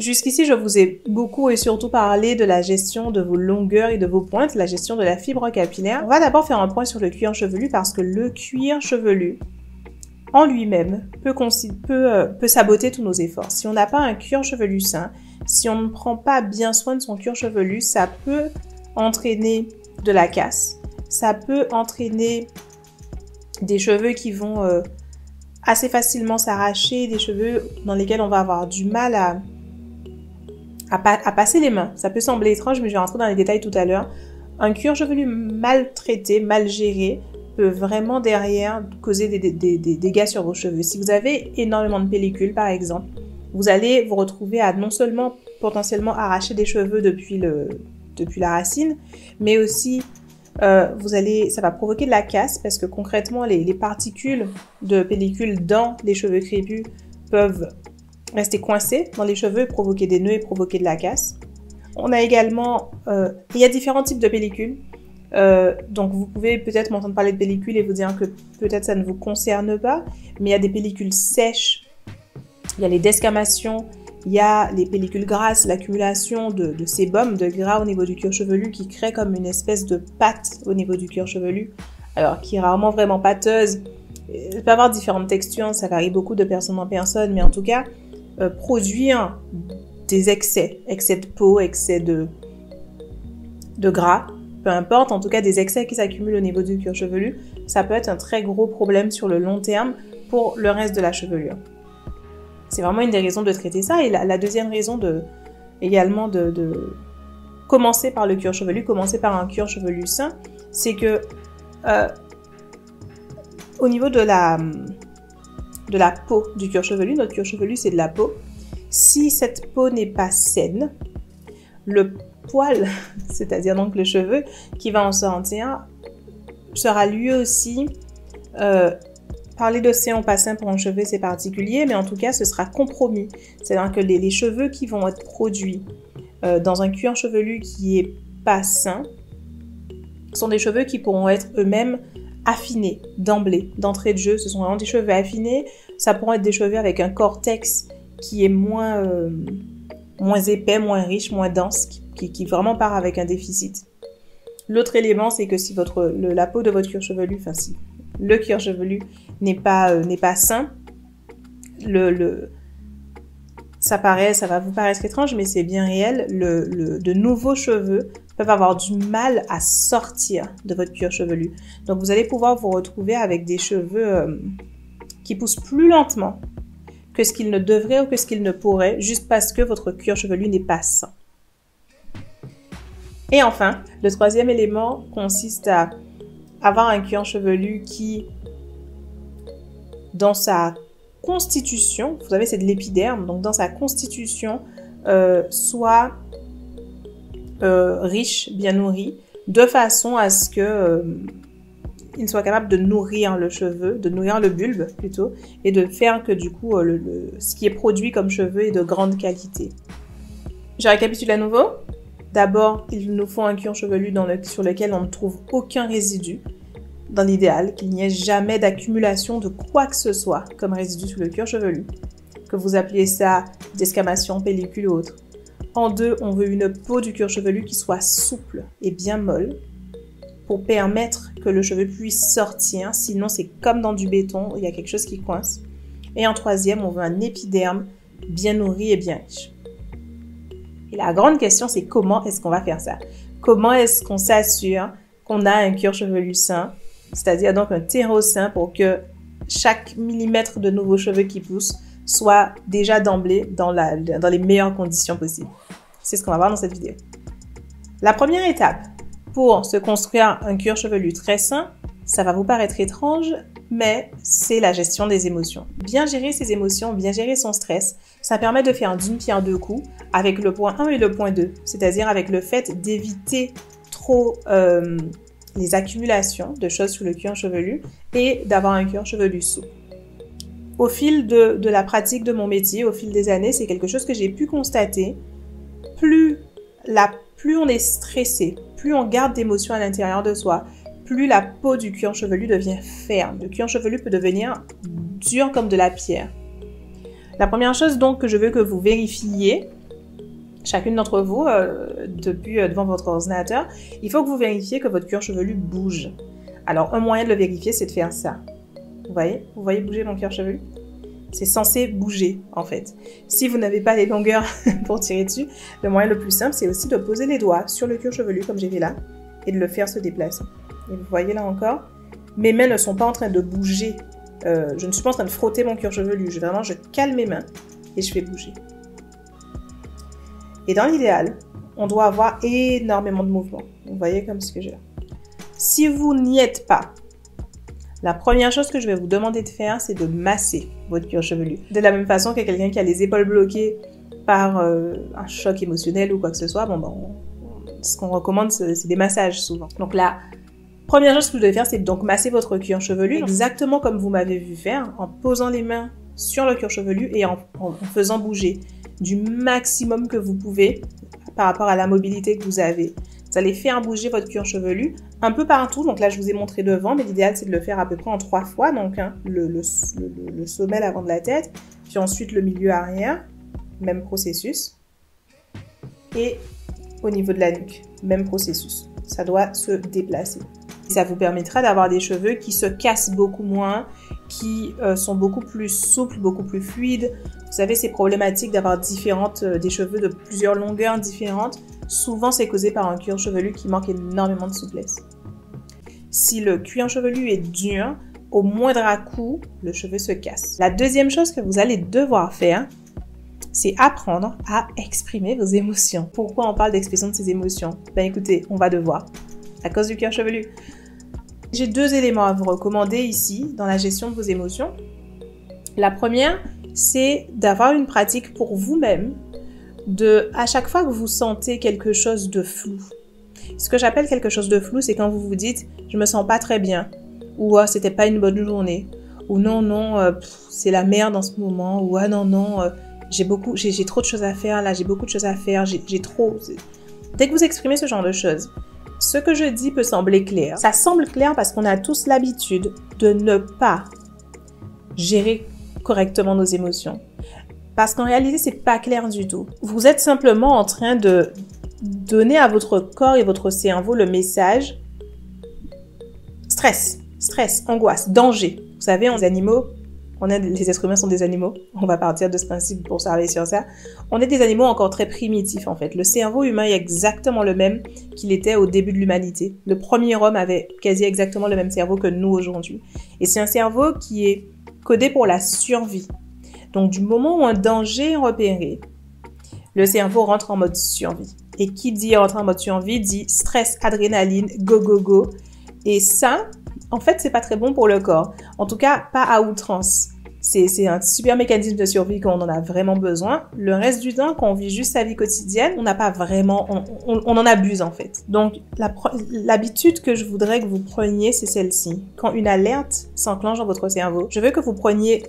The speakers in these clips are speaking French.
Jusqu'ici, je vous ai beaucoup et surtout parlé de la gestion de vos longueurs et de vos pointes, la gestion de la fibre capillaire. On va d'abord faire un point sur le cuir chevelu parce que le cuir chevelu, en lui-même, peut saboter tous nos efforts. Si on n'a pas un cuir chevelu sain, si on ne prend pas bien soin de son cuir chevelu, ça peut entraîner de la casse, ça peut entraîner des cheveux qui vont assez facilement s'arracher, des cheveux dans lesquels on va avoir du mal à passer les mains. Ça peut sembler étrange, mais je vais rentrer dans les détails tout à l'heure. Un cuir chevelu mal traité, mal géré, peut vraiment derrière causer des dégâts sur vos cheveux. Si vous avez énormément de pellicule, par exemple, vous allez vous retrouver à non seulement potentiellement arracher des cheveux depuis la racine, mais aussi ça va provoquer de la casse parce que concrètement, les particules de pellicule dans les cheveux crépus peuvent rester coincées dans les cheveux, provoquer des nœuds et provoquer de la casse. On a également, il y a différents types de pellicules. Donc vous pouvez peut-être m'entendre parler de pellicules et vous dire que peut-être ça ne vous concerne pas, mais il y a des pellicules sèches, il y a les desquamations, il y a les pellicules grasses, l'accumulation de sébum, de gras au niveau du cuir chevelu qui crée comme une espèce de pâte au niveau du cuir chevelu, alors qui est rarement vraiment pâteuse. Il peut avoir différentes textures, ça varie beaucoup de personne en personne, mais en tout cas, produire des excès de peau, excès de gras, peu importe, en tout cas des excès qui s'accumulent au niveau du cuir chevelu, ça peut être un très gros problème sur le long terme pour le reste de la chevelure. C'est vraiment une des raisons de traiter ça. Et la deuxième raison également de commencer par le cuir chevelu, commencer par un cuir chevelu sain, c'est que au niveau de la peau du cuir chevelu, notre cuir chevelu c'est de la peau, si cette peau n'est pas saine, le poil, c'est-à-dire donc le cheveu qui va en sortir, sera lui aussi, parler d'océan pas sain pour un cheveu c'est particulier, mais en tout cas ce sera compromis. C'est-à-dire que les cheveux qui vont être produits dans un cuir chevelu qui est pas sain sont des cheveux qui pourront être eux-mêmes affinés d'emblée, d'entrée de jeu. Ce sont vraiment des cheveux affinés. Ça pourra être des cheveux avec un cortex qui est moins épais, moins riche, moins dense, qui vraiment part avec un déficit. L'autre élément, c'est que si la peau de votre cuir chevelu, enfin si le cuir chevelu n'est pas sain, ça va vous paraître étrange, mais c'est bien réel, de nouveaux cheveux peuvent avoir du mal à sortir de votre cuir chevelu. Donc vous allez pouvoir vous retrouver avec des cheveux qui poussent plus lentement que ce qu'ils ne devraient ou que ce qu'ils ne pourraient, juste parce que votre cuir chevelu n'est pas sain. Et enfin, le troisième élément consiste à avoir un cuir chevelu qui, dans sa constitution, vous savez c'est de l'épiderme, donc dans sa constitution, soit riche, bien nourri, de façon à ce que il soit capable de nourrir le cheveu, de nourrir le bulbe plutôt, et de faire que du coup ce qui est produit comme cheveux est de grande qualité. Je récapitule à nouveau. D'abord, il nous faut un cuir chevelu sur lequel on ne trouve aucun résidu. Dans l'idéal, qu'il n'y ait jamais d'accumulation de quoi que ce soit comme résidu sur le cuir chevelu. Que vous appeliez ça desquamation, pellicule ou autre. En deux, on veut une peau du cuir chevelu qui soit souple et bien molle pour permettre que le cheveu puisse sortir. Sinon, c'est comme dans du béton, il y a quelque chose qui coince. Et en troisième, on veut un épiderme bien nourri et bien riche. Et la grande question, c'est comment est-ce qu'on va faire ça? Comment est-ce qu'on s'assure qu'on a un cuir chevelu sain, c'est-à-dire donc un terreau sain pour que chaque millimètre de nouveaux cheveux qui poussent soit déjà d'emblée dans les meilleures conditions possibles. C'est ce qu'on va voir dans cette vidéo. La première étape pour se construire un cuir chevelu très sain, ça va vous paraître étrange, mais c'est la gestion des émotions. Bien gérer ses émotions, bien gérer son stress, ça permet de faire d'une pierre deux coups avec le point 1 et le point 2, c'est-à-dire avec le fait d'éviter trop les accumulations de choses sur le cuir chevelu et d'avoir un cuir chevelu souple. Au fil de la pratique de mon métier, au fil des années, c'est quelque chose que j'ai pu constater. Plus on est stressé, plus on garde d'émotions à l'intérieur de soi, plus la peau du cuir chevelu devient ferme. Le cuir chevelu peut devenir dur comme de la pierre. La première chose donc que je veux que vous vérifiez chacune d'entre vous, depuis devant votre ordinateur, il faut que vous vérifiez que votre cuir chevelu bouge. Alors, un moyen de le vérifier, c'est de faire ça. Vous voyez bouger mon cuir chevelu? C'est censé bouger, en fait. Si vous n'avez pas les longueurs pour tirer dessus, le moyen le plus simple, c'est aussi de poser les doigts sur le cuir chevelu, comme j'ai fait là, et de le faire se déplacer. Et vous voyez là encore, mes mains ne sont pas en train de bouger. Je ne suis pas en train de frotter mon cuir chevelu. Je cale mes mains et je fais bouger. Et dans l'idéal, on doit avoir énormément de mouvements. Vous voyez comme ce que j'ai là. Si vous n'y êtes pas, la première chose que je vais vous demander de faire, c'est de masser votre cuir chevelu. De la même façon que quelqu'un qui a les épaules bloquées par un choc émotionnel ou quoi que ce soit, ce qu'on recommande, c'est des massages souvent. Donc la première chose que vous devez faire, c'est donc masser votre cuir chevelu, exactement comme vous m'avez vu faire, en posant les mains sur le cuir chevelu et en faisant bouger du maximum que vous pouvez par rapport à la mobilité que vous avez. Vous allez faire bouger votre cuir chevelu un peu partout. Donc là, je vous ai montré devant, mais l'idéal, c'est de le faire à peu près en 3 fois. Donc, le sommet, l'avant de la tête, puis ensuite le milieu arrière, même processus. Et au niveau de la nuque, même processus. Ça doit se déplacer. Ça vous permettra d'avoir des cheveux qui se cassent beaucoup moins, qui sont beaucoup plus souples, beaucoup plus fluides. Vous savez, c'est problématique d'avoir des cheveux de plusieurs longueurs différentes. Souvent, c'est causé par un cuir chevelu qui manque énormément de souplesse. Si le cuir chevelu est dur, au moindre à-coup, le cheveu se casse. La deuxième chose que vous allez devoir faire, c'est apprendre à exprimer vos émotions. Pourquoi on parle d'expression de ses émotions? Ben écoutez, on va devoir, à cause du cuir chevelu. J'ai 2 éléments à vous recommander ici dans la gestion de vos émotions. La première, c'est d'avoir une pratique pour vous-même à chaque fois que vous sentez quelque chose de flou. Ce que j'appelle quelque chose de flou, c'est quand vous vous dites « je me sens pas très bien » ou « c'était pas une bonne journée » ou « non, c'est la merde en ce moment » ou « ah non, j'ai trop de choses à faire là, j'ai beaucoup de choses à faire, j'ai trop... » Dès que vous exprimez ce genre de choses, ce que je dis peut sembler clair. Ça semble clair parce qu'on a tous l'habitude de ne pas gérer correctement nos émotions. Parce qu'en réalité, c'est pas clair du tout. Vous êtes simplement en train de donner à votre corps et votre cerveau le message stress, angoisse, danger. Vous savez, les animaux, les êtres humains sont des animaux. On va partir de ce principe pour travailler sur ça. On est des animaux encore très primitifs en fait. Le cerveau humain est exactement le même qu'il était au début de l'humanité. Le premier homme avait quasi exactement le même cerveau que nous aujourd'hui. Et c'est un cerveau qui est codé pour la survie. Donc, du moment où un danger est repéré, le cerveau rentre en mode survie. Et qui dit rentrer en mode survie dit stress, adrénaline, go. Et ça, en fait, c'est pas très bon pour le corps. En tout cas, pas à outrance. C'est un super mécanisme de survie quand on en a vraiment besoin. Le reste du temps, quand on vit juste sa vie quotidienne, on n'a pas vraiment... On en abuse, en fait. Donc, l'habitude que je voudrais que vous preniez, c'est celle-ci. Quand une alerte s'enclenche dans votre cerveau, je veux que vous preniez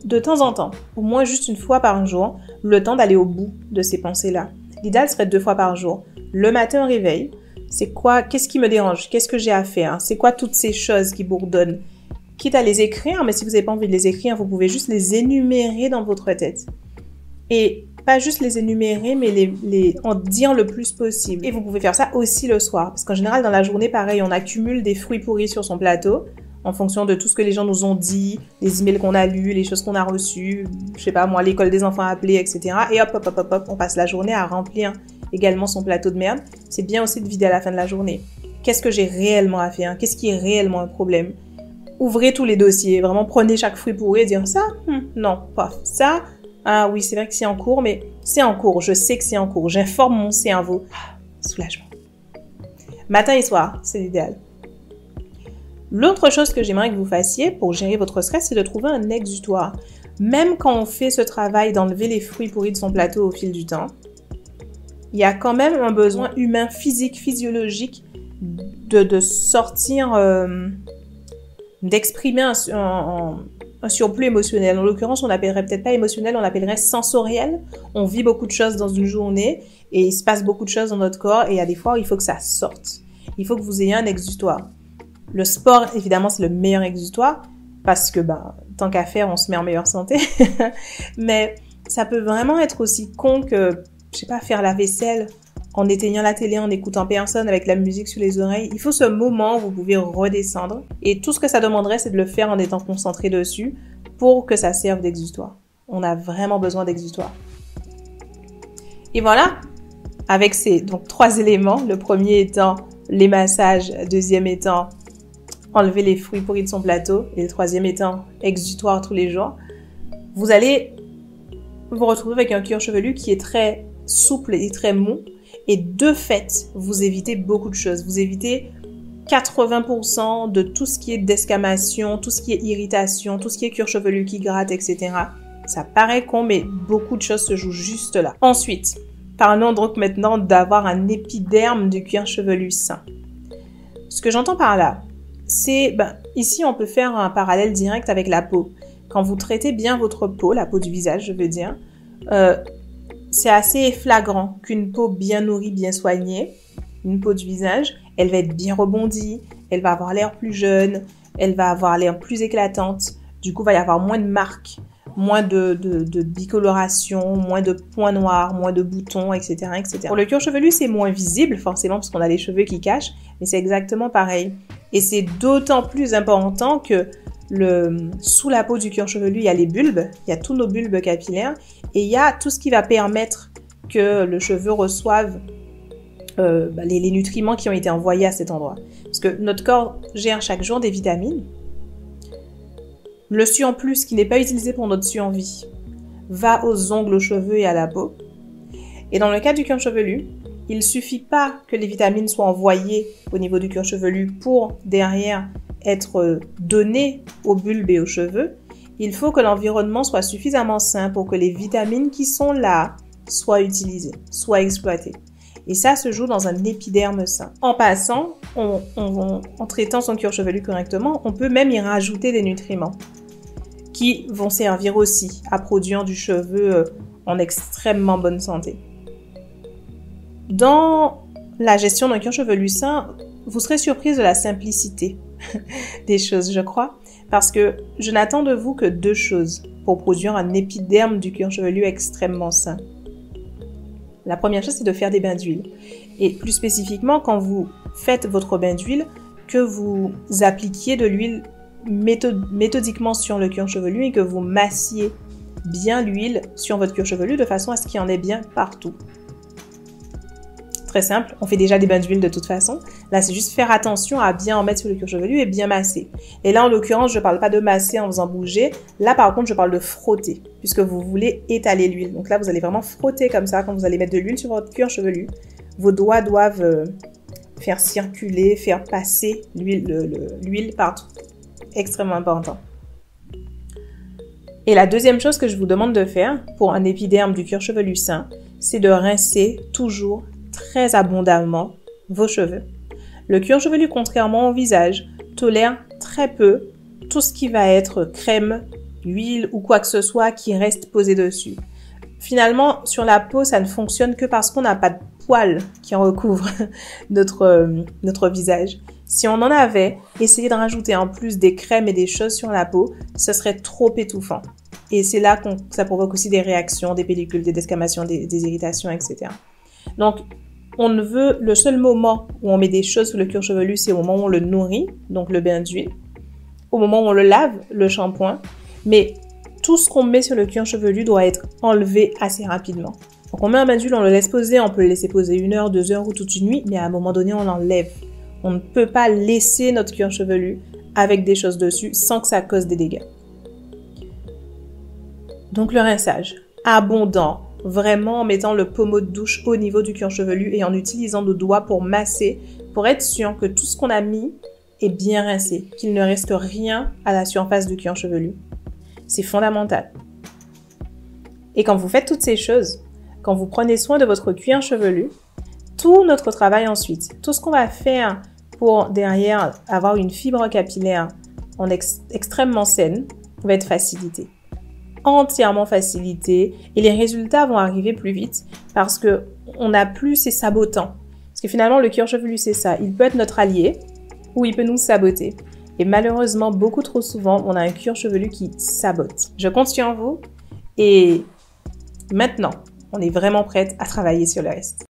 de temps en temps, au moins juste une fois par jour, le temps d'aller au bout de ces pensées-là. L'idéal serait 2 fois par jour. Le matin au réveil, c'est quoi? Qu'est-ce qui me dérange? Qu'est-ce que j'ai à faire? C'est quoi toutes ces choses qui bourdonnent? Quitte à les écrire, mais si vous n'avez pas envie de les écrire, vous pouvez juste les énumérer dans votre tête. Et pas juste les énumérer, mais en dire le plus possible. Et vous pouvez faire ça aussi le soir. Parce qu'en général, dans la journée, pareil, on accumule des fruits pourris sur son plateau. En fonction de tout ce que les gens nous ont dit, les emails qu'on a lus, les choses qu'on a reçues, je sais pas moi, l'école des enfants appelés, etc. Et hop, on passe la journée à remplir également son plateau de merde. C'est bien aussi de vider à la fin de la journée. Qu'est-ce que j'ai réellement à faire? Qu'est-ce qui est réellement un problème? Ouvrez tous les dossiers, vraiment prenez chaque fruit pourri et dire ça, non, pas ça. Ah oui, c'est vrai que c'est en cours, mais c'est en cours, je sais que c'est en cours. J'informe mon cerveau. Soulagement. Matin et soir, c'est l'idéal. L'autre chose que j'aimerais que vous fassiez pour gérer votre stress, c'est de trouver un exutoire. Même quand on fait ce travail d'enlever les fruits pourris de son plateau au fil du temps, il y a quand même un besoin humain, physique, physiologique de sortir, d'exprimer un surplus émotionnel. En l'occurrence, on l'appellerait peut-être pas émotionnel, on l'appellerait sensoriel. On vit beaucoup de choses dans une journée et il se passe beaucoup de choses dans notre corps et il y a des fois où il faut que ça sorte. Il faut que vous ayez un exutoire. Le sport, évidemment, c'est le meilleur exutoire parce que, tant qu'à faire, on se met en meilleure santé. Mais ça peut vraiment être aussi con que je sais pas, faire la vaisselle en éteignant la télé, en n'écoutant personne, avec la musique sur les oreilles. Il faut ce moment où vous pouvez redescendre. Et tout ce que ça demanderait, c'est de le faire en étant concentré dessus pour que ça serve d'exutoire. On a vraiment besoin d'exutoire. Et voilà, avec ces donc 3 éléments, le premier étant les massages, le deuxième étant enlever les fruits pourris de son plateau et le troisième étant exutoire tous les jours, vous allez vous retrouver avec un cuir chevelu qui est très souple et très mou. Et de fait, vous évitez beaucoup de choses. Vous évitez 80% de tout ce qui est desquamation, tout ce qui est irritation, tout ce qui est cuir chevelu qui gratte, etc. Ça paraît con, mais beaucoup de choses se jouent juste là. Ensuite, parlons donc maintenant d'avoir un épiderme du cuir chevelu sain. Ce que j'entends par là, c'est, ici on peut faire un parallèle direct avec la peau. Quand vous traitez bien votre peau, la peau du visage je veux dire, c'est assez flagrant qu'une peau bien nourrie, bien soignée, une peau du visage, elle va être bien rebondie, elle va avoir l'air plus jeune, elle va avoir l'air plus éclatante, du coup il va y avoir moins de marques, moins de bicoloration, moins de points noirs, moins de boutons, etc., etc. Pour le cuir chevelu, c'est moins visible, forcément, parce qu'on a les cheveux qui cachent, mais c'est exactement pareil. Et c'est d'autant plus important que sous la peau du cuir chevelu, il y a les bulbes, il y a tous nos bulbes capillaires, et il y a tout ce qui va permettre que le cheveu reçoive les nutriments qui ont été envoyés à cet endroit. Parce que notre corps gère chaque jour des vitamines. Le su en plus, qui n'est pas utilisé pour notre su en vie, va aux ongles, aux cheveux et à la peau. Et dans le cas du cuir chevelu, il ne suffit pas que les vitamines soient envoyées au niveau du cuir chevelu pour derrière être données aux bulbes et aux cheveux. Il faut que l'environnement soit suffisamment sain pour que les vitamines qui sont là soient utilisées, soient exploitées. Et ça se joue dans un épiderme sain. En passant, en traitant son cuir chevelu correctement, on peut même y rajouter des nutriments qui vont servir aussi à produire du cheveu en extrêmement bonne santé. Dans la gestion d'un cuir chevelu sain, vous serez surprise de la simplicité des choses, je crois, parce que je n'attends de vous que 2 choses pour produire un épiderme du cuir chevelu extrêmement sain. La première chose, c'est de faire des bains d'huile. Et plus spécifiquement, quand vous faites votre bain d'huile, que vous appliquiez de l'huile méthodiquement sur le cuir chevelu et que vous massiez bien l'huile sur votre cuir chevelu de façon à ce qu'il y en ait bien partout. Très simple, on fait déjà des bains d'huile de toute façon. Là, c'est juste faire attention à bien en mettre sur le cuir chevelu et bien masser. Et là, en l'occurrence, je ne parle pas de masser en faisant bouger. Là, par contre, je parle de frotter, puisque vous voulez étaler l'huile. Donc là, vous allez vraiment frotter comme ça quand vous allez mettre de l'huile sur votre cuir chevelu. Vos doigts doivent faire circuler, faire passer l'huile partout. Extrêmement important. Et la deuxième chose que je vous demande de faire pour un épiderme du cuir chevelu sain, c'est de rincer toujours très abondamment vos cheveux. Le cuir chevelu, contrairement au visage, tolère très peu tout ce qui va être crème, huile ou quoi que ce soit qui reste posé dessus. Finalement, sur la peau, ça ne fonctionne que parce qu'on n'a pas de poils qui recouvrent notre visage. Si on en avait, essayer de rajouter en plus des crèmes et des choses sur la peau, ce serait trop étouffant. Et c'est là que ça provoque aussi des réactions, des pellicules, des desquamations, des irritations, etc. Donc, le seul moment où on met des choses sur le cuir chevelu, c'est au moment où on le nourrit, donc le bain d'huile. Au moment où on le lave, le shampoing. Mais tout ce qu'on met sur le cuir chevelu doit être enlevé assez rapidement. Donc, on met un bain d'huile, on le laisse poser, on peut le laisser poser 1 heure, 2 heures ou toute une nuit, mais à un moment donné, on l'enlève. On ne peut pas laisser notre cuir chevelu avec des choses dessus sans que ça cause des dégâts. Donc, le rinçage abondant, vraiment en mettant le pommeau de douche au niveau du cuir chevelu et en utilisant nos doigts pour masser, pour être sûr que tout ce qu'on a mis est bien rincé, qu'il ne reste rien à la surface du cuir chevelu. C'est fondamental. Et quand vous faites toutes ces choses, quand vous prenez soin de votre cuir chevelu, tout notre travail ensuite, tout ce qu'on va faire pour derrière avoir une fibre capillaire extrêmement saine, va être facilité. Entièrement facilité et les résultats vont arriver plus vite parce que on n'a plus ces sabotants. Parce que finalement, le cuir chevelu, c'est ça. Il peut être notre allié ou il peut nous saboter. Et malheureusement, beaucoup trop souvent, on a un cuir chevelu qui sabote. Je compte sur vous et maintenant, on est vraiment prête à travailler sur le reste.